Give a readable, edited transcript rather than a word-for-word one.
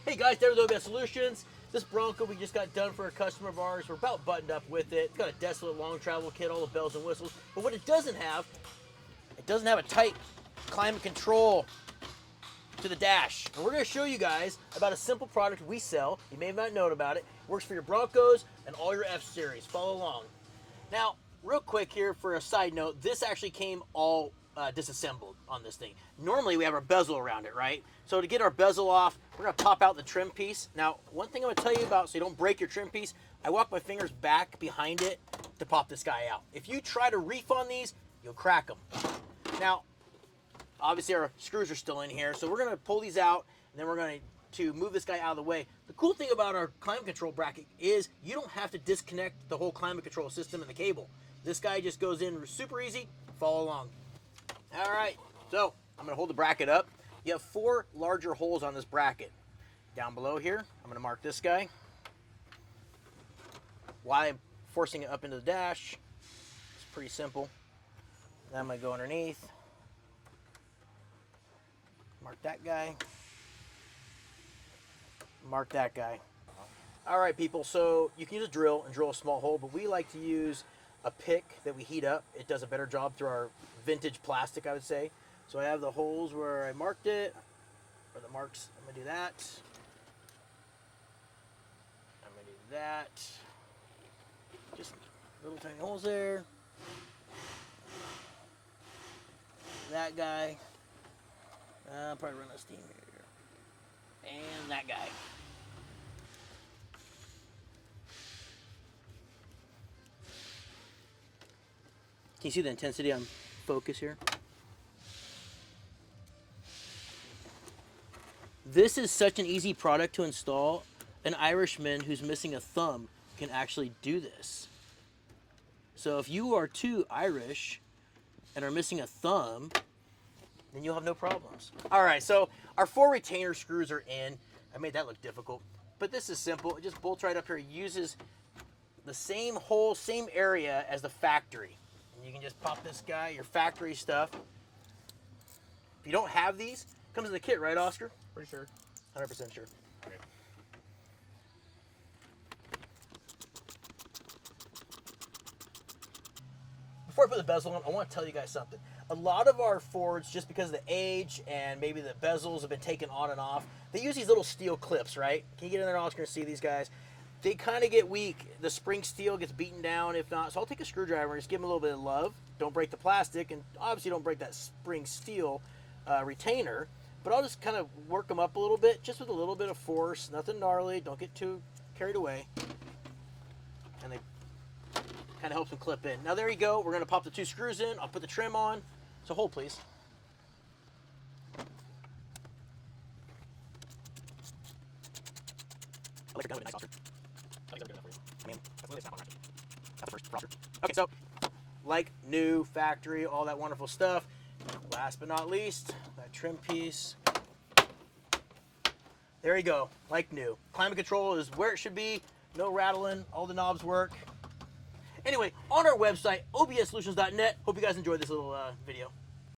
Hey guys, Devon with OBS Solutions. This Bronco we just got done for a customer of ours. We're about buttoned up with it. It's got a desolate long travel kit, all the bells and whistles. But what it doesn't have a tight climate control to the dash. And we're going to show you guys about a simple product we sell. You may have not known about it. Works for your Broncos and all your F-Series. Follow along. Now, real quick here for a side note, this actually came all disassembled on this thing. Normally we have our bezel around it, right? So to get our bezel off, we're going to pop out the trim piece. Now, one thing I'm going to tell you about so you don't break your trim piece, I walk my fingers back behind it to pop this guy out. If you try to reef on these, you'll crack them. Now, obviously our screws are still in here, so we're going to pull these out, and then we're going to move this guy out of the way. The cool thing about our climate control bracket is you don't have to disconnect the whole climate control system and the cable. This guy just goes in super easy. Follow along. All right, so I'm going to hold the bracket up. You have 4 larger holes on this bracket. Down below here, I'm going to mark this guy. Why I'm forcing it up into the dash, it's pretty simple. Then I'm going to go underneath. Mark that guy. Mark that guy. All right, people, so you can use a drill and drill a small hole, but we like to use a pick that we heat up. It does a better job through our vintage plastic, I would say. So I have the holes where I marked it, or the marks. I'm gonna do that. I'm gonna do that. Just little tiny holes there. That guy. I'll probably run a steam here. And that guy. Can you see the intensity on focus here? This is such an easy product to install. An Irishman who's missing a thumb can actually do this. So if you are too Irish and are missing a thumb, then you'll have no problems. All right, so our 4 retainer screws are in. I made that look difficult, but this is simple. It just bolts right up here. It uses the same hole, same area as the factory. And you can just pop this guy, your factory stuff. If you don't have these, it comes in the kit, right, Oscar? Pretty sure. 100% sure. Okay. Before I put the bezel on, I want to tell you guys something. A lot of our Fords, just because of the age and maybe the bezels have been taken on and off, they use these little steel clips, right? Can you get in there, Oscar, and see these guys? They kind of get weak. The spring steel gets beaten down, if not. So I'll take a screwdriver and just give them a little bit of love. Don't break the plastic, and obviously don't break that spring steel retainer. But I'll just kind of work them up a little bit, just with a little bit of force. Nothing gnarly. Don't get too carried away. And they kind of helps them clip in. Now there you go. We're going to pop the 2 screws in. I'll put the trim on. So hold, please. I like your gun with a nice Oscar. I think I'm doing that for you. I mean, that's really a snap on right. That's the first Oscar. Okay, so like new, factory, all that wonderful stuff. Last but not least, that trim piece. There you go, like new. Climate control is where it should be. No rattling, all the knobs work. Anyway, on our website, obssolutions.net. Hope you guys enjoyed this little video.